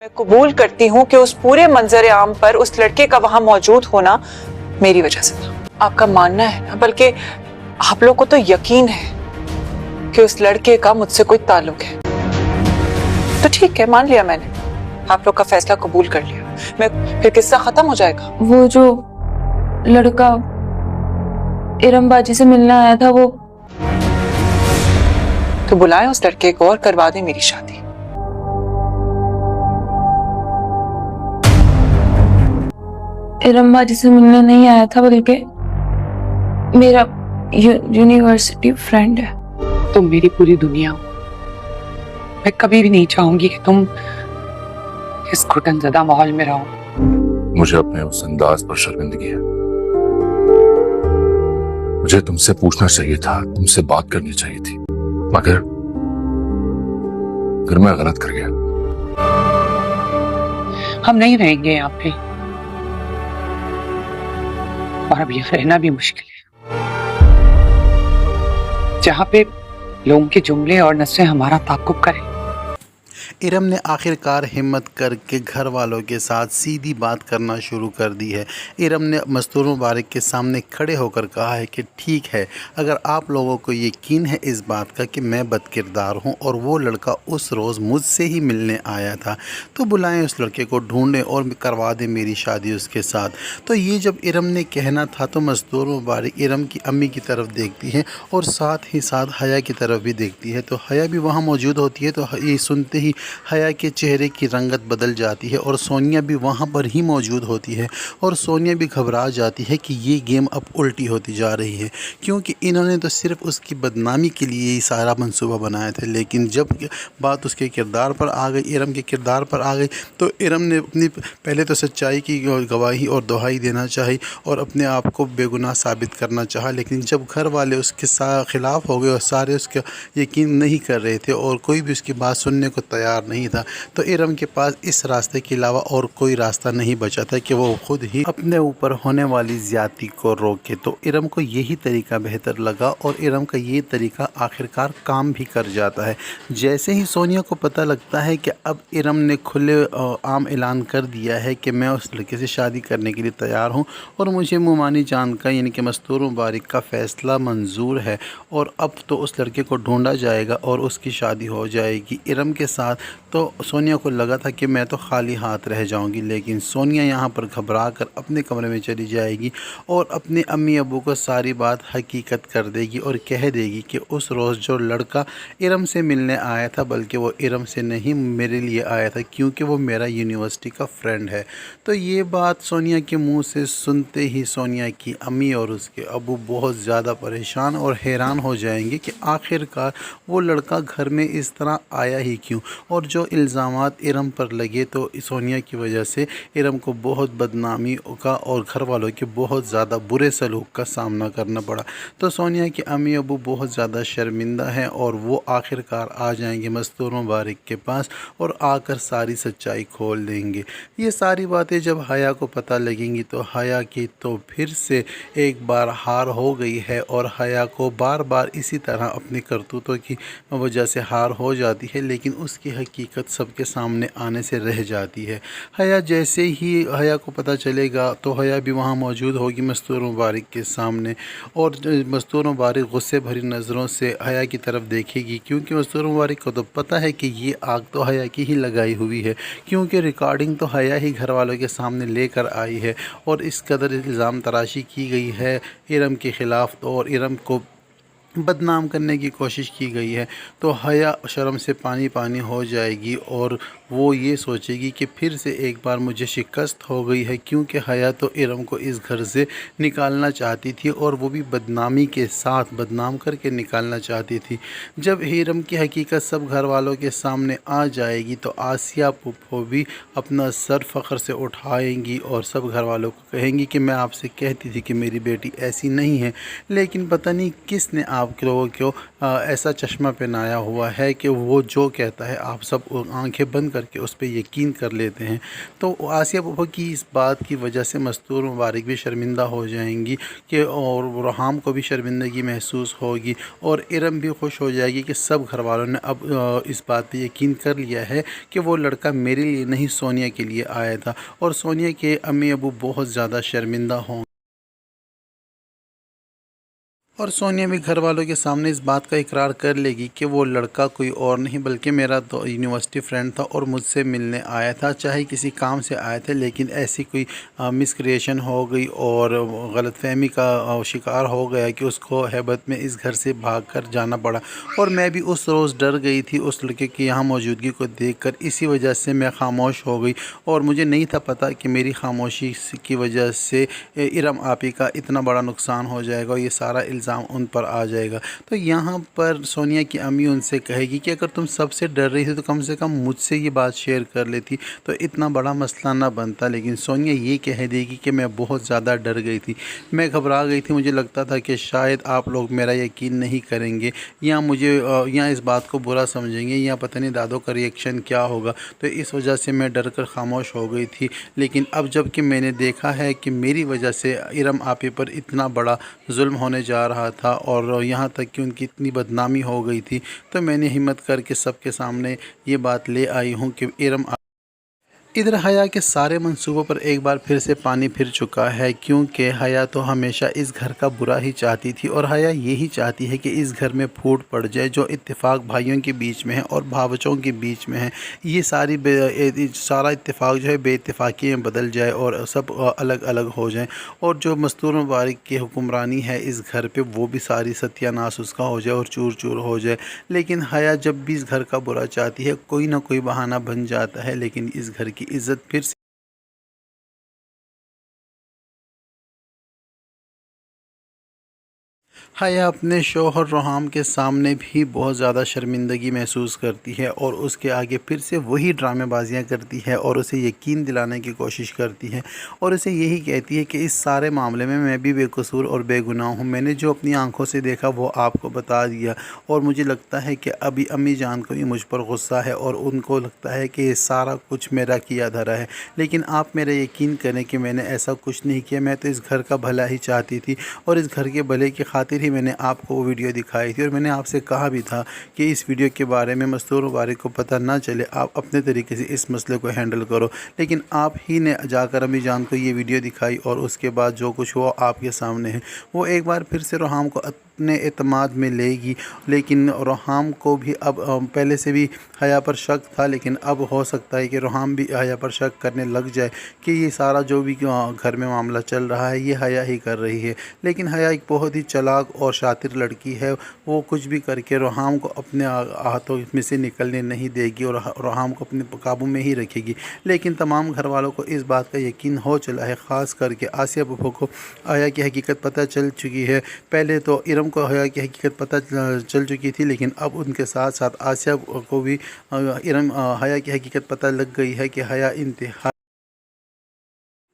मैं कबूल करती हूँ कि उस पूरे मंजर आम पर उस लड़के का वहां मौजूद होना मेरी वजह से था। आपका मानना है ना, बल्कि आप लोग को तो यकीन है कि उस लड़के का मुझसे कोई ताल्लुक है। तो ठीक है, मान लिया मैंने, आप लोग का फैसला कबूल कर लिया। मैं फिर किस्सा खत्म हो जाएगा। वो जो लड़का इरम बाजी से मिलने आया था, वो तो बुलाएं उस लड़के को और करवा दें मेरी शादी। इरम बाजी से मिलने नहीं आया था, बल्कि मेरा यूनिवर्सिटी फ्रेंड है। तुम मेरी पूरी दुनिया हो। मैं कभी भी नहीं चाहूंगी कि तुम इस घुटनज़दा माहौल में रहो। मुझे अपने उस अंदाज पर शर्मिंदगी है। मुझे तुमसे पूछना चाहिए था, तुमसे बात करनी चाहिए थी, मगर मैं गलत कर गया। हम नहीं रहेंगे यहाँ पे, और अब यहाँ रहना भी मुश्किल है, जहाँ पे लोगों के जुमले और नस्लें हमारा ताक़ुब करें। इरम ने आखिरकार हिम्मत करके घर वालों के साथ सीधी बात करना शुरू कर दी है। इरम ने मस्तूर मुबारक के सामने खड़े होकर कहा है कि ठीक है, अगर आप लोगों को यकीन है इस बात का कि मैं बदकिरदार हूं और वो लड़का उस रोज़ मुझसे ही मिलने आया था, तो बुलाएं उस लड़के को, ढूंढें और करवा दें मेरी शादी उसके साथ। तो ये जब इरम ने कहना था तो मस्तूर मुबारक इरम की अम्मी की तरफ देखती है और साथ ही साथ हया की तरफ भी देखती है। तो हया भी वहाँ मौजूद होती है। तो ये सुनते ही हया के चेहरे की रंगत बदल जाती है और सोनिया भी वहाँ पर ही मौजूद होती है। और सोनिया भी घबरा जाती है कि ये गेम अब उल्टी होती जा रही है, क्योंकि इन्होंने तो सिर्फ उसकी बदनामी के लिए ही सारा मंसूबा बनाया था। लेकिन जब बात उसके किरदार पर आ गई, इरम के किरदार पर आ गई, तो इरम ने अपनी पहले तो सच्चाई की गवाही और दुहाई देना चाही और अपने आप को बेगुनाह साबित करना चाहा। लेकिन जब घर वाले उसके ख़िलाफ़ हो गए और सारे उसका यकीन नहीं कर रहे थे और कोई भी उसकी बात सुनने को तैयार नहीं था, तो इरम के पास इस रास्ते के अलावा और कोई रास्ता नहीं बचा था कि वो खुद ही अपने ऊपर होने वाली ज़्यादती को रोके। तो इरम को यही तरीका बेहतर लगा और इरम का ये तरीका आखिरकार काम भी कर जाता है। जैसे ही सोनिया को पता लगता है कि अब इरम ने खुले आम ऐलान कर दिया है कि मैं उस लड़के से शादी करने के लिए तैयार हूँ और मुझे मुमानी जान का यानी कि मस्तूर मुबारक का फ़ैसला मंजूर है और अब तो उस लड़के को ढूंढा जाएगा और उसकी शादी हो जाएगी इरम के साथ, तो सोनिया को लगा था कि मैं तो खाली हाथ रह जाऊंगी। लेकिन सोनिया यहाँ पर घबरा कर अपने कमरे में चली जाएगी और अपने अम्मी अबू को सारी बात हकीकत कर देगी और कह देगी कि उस रोज़ जो लड़का इरम से मिलने आया था, बल्कि वो इरम से नहीं मेरे लिए आया था, क्योंकि वो मेरा यूनिवर्सिटी का फ्रेंड है। तो ये बात सोनिया के मुँह से सुनते ही सोनिया की अम्मी और उसके अबू बहुत ज़्यादा परेशान और हैरान हो जाएंगे कि आखिरकार वो लड़का घर में इस तरह आया ही क्यों। और जो इल्ज़ामात इरम पर लगे, तो सोनिया की वजह से इरम को बहुत बदनामी का और घर वालों के बहुत ज़्यादा बुरे सलूक का सामना करना पड़ा। तो सोनिया के अम्मी अबू बहुत ज़्यादा शर्मिंदा हैं और वो आखिरकार आ जाएंगे मस्तूर मुबारक के पास और आकर सारी सच्चाई खोल देंगे। ये सारी बातें जब हया को पता लगेंगी तो हया की तो फिर से एक बार हार हो गई है और हया को बार बार इसी तरह अपनी करतूतों की वजह से हार हो जाती है, लेकिन उसकी हकीकत सबके सामने आने से रह जाती है। हया जैसे ही हया को पता चलेगा तो हया भी वहाँ मौजूद होगी मस्तूर मुबारक के सामने और मस्तूर मुबारक गुस्से भरी नज़रों से हया की तरफ देखेगी, क्योंकि मस्तूर मुबारक को तो पता है कि ये आग तो हया की ही लगाई हुई है, क्योंकि रिकॉर्डिंग तो हया ही घर वालों के सामने लेकर आई है और इस कदर इल्ज़ाम तराशी की गई है इरम के ख़िलाफ़ और इरम को बदनाम करने की कोशिश की गई है। तो हया शर्म से पानी पानी हो जाएगी और वो ये सोचेगी कि फिर से एक बार मुझे शिकस्त हो गई है, क्योंकि हया तो इरम को इस घर से निकालना चाहती थी और वो भी बदनामी के साथ बदनाम करके निकालना चाहती थी। जब इरम की हकीकत सब घर वालों के सामने आ जाएगी तो आसिया पुप्पो भी अपना सर फ़ख्र से उठाएंगी और सब घर वालों को कहेंगी कि मैं आपसे कहती थी कि मेरी बेटी ऐसी नहीं है, लेकिन पता नहीं किसने आप लोगों को ऐसा चश्मा पहनाया हुआ है कि वो जो कहता है आप सब आंखें बंद करके उस पर यकीन कर लेते हैं। तो आसिया अप्पा की इस बात की वजह से मस्तूर मुबारक भी शर्मिंदा हो जाएंगी कि और रहाम को भी शर्मिंदगी महसूस होगी और इरम भी खुश हो जाएगी कि सब घर वालों ने अब इस बात पे यकीन कर लिया है कि वो लड़का मेरे लिए नहीं सोनिया के लिए आया था और सोनिया के अम्मी अबू बहुत ज़्यादा शर्मिंदा हों और सोनिया भी घर वालों के सामने इस बात का इकरार कर लेगी कि वो लड़का कोई और नहीं बल्कि मेरा तो यूनिवर्सिटी फ्रेंड था और मुझसे मिलने आया था, चाहे किसी काम से आया था, लेकिन ऐसी कोई मिसक्रिएशन हो गई और गलतफहमी का शिकार हो गया कि उसको हैबत में इस घर से भागकर जाना पड़ा और मैं भी उस रोज़ डर गई थी उस लड़के की यहाँ मौजूदगी को देखकर। इसी वजह से मैं खामोश हो गई और मुझे नहीं था पता कि मेरी खामोशी की वजह से इरम आपी का इतना बड़ा नुकसान हो जाएगा और ये सारा उन पर आ जाएगा। तो यहाँ पर सोनिया की अम्मी उनसे कहेगी कि अगर तुम सबसे डर रही थी तो कम से कम मुझसे ये बात शेयर कर लेती तो इतना बड़ा मसला ना बनता। लेकिन सोनिया ये कह देगी कि मैं बहुत ज़्यादा डर गई थी, मैं घबरा गई थी, मुझे लगता था कि शायद आप लोग मेरा यकीन नहीं करेंगे या मुझे या इस बात को बुरा समझेंगे या पता नहीं दादों का रिएक्शन क्या होगा, तो इस वजह से मैं डर कर खामोश हो गई थी। लेकिन अब जब कि मैंने देखा है कि मेरी वजह से इरम आपी पर इतना बड़ा जुल्म होने जा रहा था और यहाँ तक कि उनकी इतनी बदनामी हो गई थी, तो मैंने हिम्मत करके सबके सामने ये बात ले आई हूँ कि इरम। इधर हया के सारे मंसूबों पर एक बार फिर से पानी फिर चुका है, क्योंकि हया तो हमेशा इस घर का बुरा ही चाहती थी और हया यही चाहती है कि इस घर में फूट पड़ जाए। जो इत्तेफाक भाइयों के बीच में है और भावचों के बीच में है, ये सारा इत्तेफाक जो है बेइत्तेफाकी में बदल जाए और सब अलग अलग हो जाएं और जो मस्तूर मुबारक की हुक्मरानी है इस घर पे वो भी सारी सत्यानाश उसका हो जाए और चूर चूर हो जाए। लेकिन हया जब भी इस घर का बुरा चाहती है कोई ना कोई बहाना बन जाता है, लेकिन इस घर की इज्जत फिर से हया अपने शौहर रोहाम के सामने भी बहुत ज़्यादा शर्मिंदगी महसूस करती है और उसके आगे फिर से वही ड्रामेबाजियाँ करती है और उसे यकीन दिलाने की कोशिश करती है और उसे यही कहती है कि इस सारे मामले में मैं भी बेकसूर और बेगुनाह हूँ, मैंने जो अपनी आंखों से देखा वो आपको बता दिया और मुझे लगता है कि अभी अम्मी जान को भी मुझ पर गुस्सा है और उनको लगता है कि ये सारा कुछ मेरा किया धरा है। लेकिन आप मेरा यकीन करें कि मैंने ऐसा कुछ नहीं किया, मैं तो इस घर का भला ही चाहती थी और इस घर के भले की खातिर ही मैंने आपको वो वीडियो दिखाई थी और मैंने आपसे कहा भी था कि इस वीडियो के बारे में मस्तूर मुबारक को पता ना चले, आप अपने तरीके से इस मसले को हैंडल करो। लेकिन आप ही ने जाकर अम्मी जान को ये वीडियो दिखाई और उसके बाद जो कुछ हुआ आपके सामने है। वो एक बार फिर से रोहाम को अपने एतमाद में लेगी, लेकिन रोहाम को भी अब पहले से भी हया पर शक था, लेकिन अब हो सकता है कि रोहाम भी हया पर शक करने लग जाए कि ये सारा जो भी घर में मामला चल रहा है ये हया ही कर रही है। लेकिन हया एक बहुत ही चालाक और शातिर लड़की है, वो कुछ भी करके रोहाम को अपने हाथों में से निकलने नहीं देगी और रोहाम को अपने काबू में ही रखेगी। लेकिन तमाम घर वालों को इस बात का यकीन हो चला है, ख़ास करके आसिया फूफो को हया की हकीकत पता चल चुकी है। पहले तो इरम को हया की हकीकत पता चल चुकी थी, लेकिन अब उनके साथ साथ आसिया को भी इरम हया की हकीकत पता लग गई है कि हया इंतहा।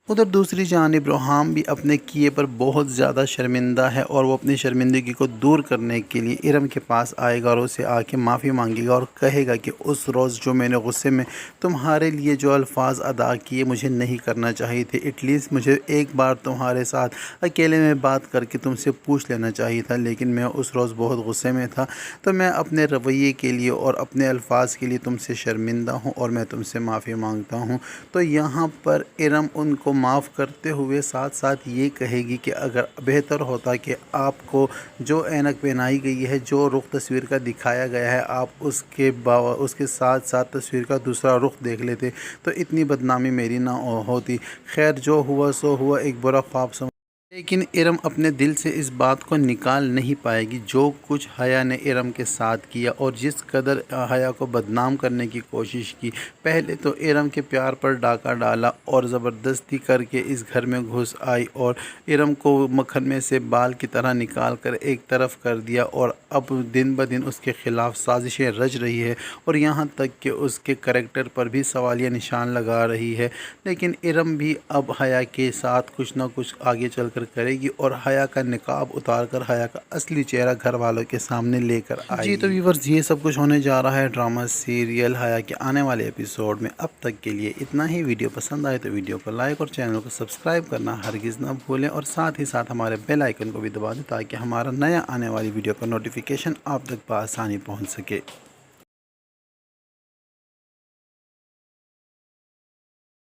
उधर दूसरी जानिब रोहाम भी अपने किए पर बहुत ज़्यादा शर्मिंदा है और वो अपनी शर्मिंदगी को दूर करने के लिए इरम के पास आएगा और उसे आके माफ़ी मांगेगा और कहेगा कि उस रोज़ जो मैंने गुस्से में तुम्हारे लिए जो अल्फाज अदा किए मुझे नहीं करना चाहिए थे, एटलीस्ट मुझे एक बार तुम्हारे साथ अकेले में बात करके तुमसे पूछ लेना चाहिए था, लेकिन मैं उस रोज़ बहुत गुस्से में था, तो मैं अपने रवैये के लिए और अपने अल्फाज के लिए तुमसे शर्मिंदा हूँ और मैं तुमसे माफ़ी मांगता हूँ। तो यहाँ पर इरम उनको माफ़ करते हुए साथ साथ ये कहेगी कि अगर बेहतर होता कि आपको जो ऐनक पहनाई गई है, जो रुख तस्वीर का दिखाया गया है, आप उसके साथ साथ तस्वीर का दूसरा रुख देख लेते तो इतनी बदनामी मेरी ना होती। खैर जो हुआ सो हुआ, एक बुरा ख्वाब समझ। लेकिन इरम अपने दिल से इस बात को निकाल नहीं पाएगी जो कुछ हया ने इरम के साथ किया और जिस कदर हया को बदनाम करने की कोशिश की। पहले तो इरम के प्यार पर डाका डाला और ज़बरदस्ती करके इस घर में घुस आई और इरम को मक्खन में से बाल की तरह निकाल कर एक तरफ कर दिया और अब दिन ब दिन उसके ख़िलाफ़ साजिशें रच रही है और यहाँ तक कि उसके करैक्टर पर भी सवालिया निशान लगा रही है। लेकिन इरम भी अब हया के साथ कुछ ना कुछ आगे चल कर कर करेगी और हया का निकाब उतार कर हया का असली चेहरा घर वालों के सामने लेकर आएगी। जी तो व्यूअर्स, ये सब कुछ होने जा रहा है ड्रामा सीरियल हया के आने वाले एपिसोड में। अब तक के लिए इतना ही। वीडियो पसंद आए तो वीडियो को लाइक और चैनल को सब्सक्राइब करना हरगिज़ ना भूलें और साथ ही साथ हमारे बेल आइकन को भी दबा दें ताकि हमारा नया आने वाली वीडियो का नोटिफिकेशन आप तक बआसानी पहुँच सके।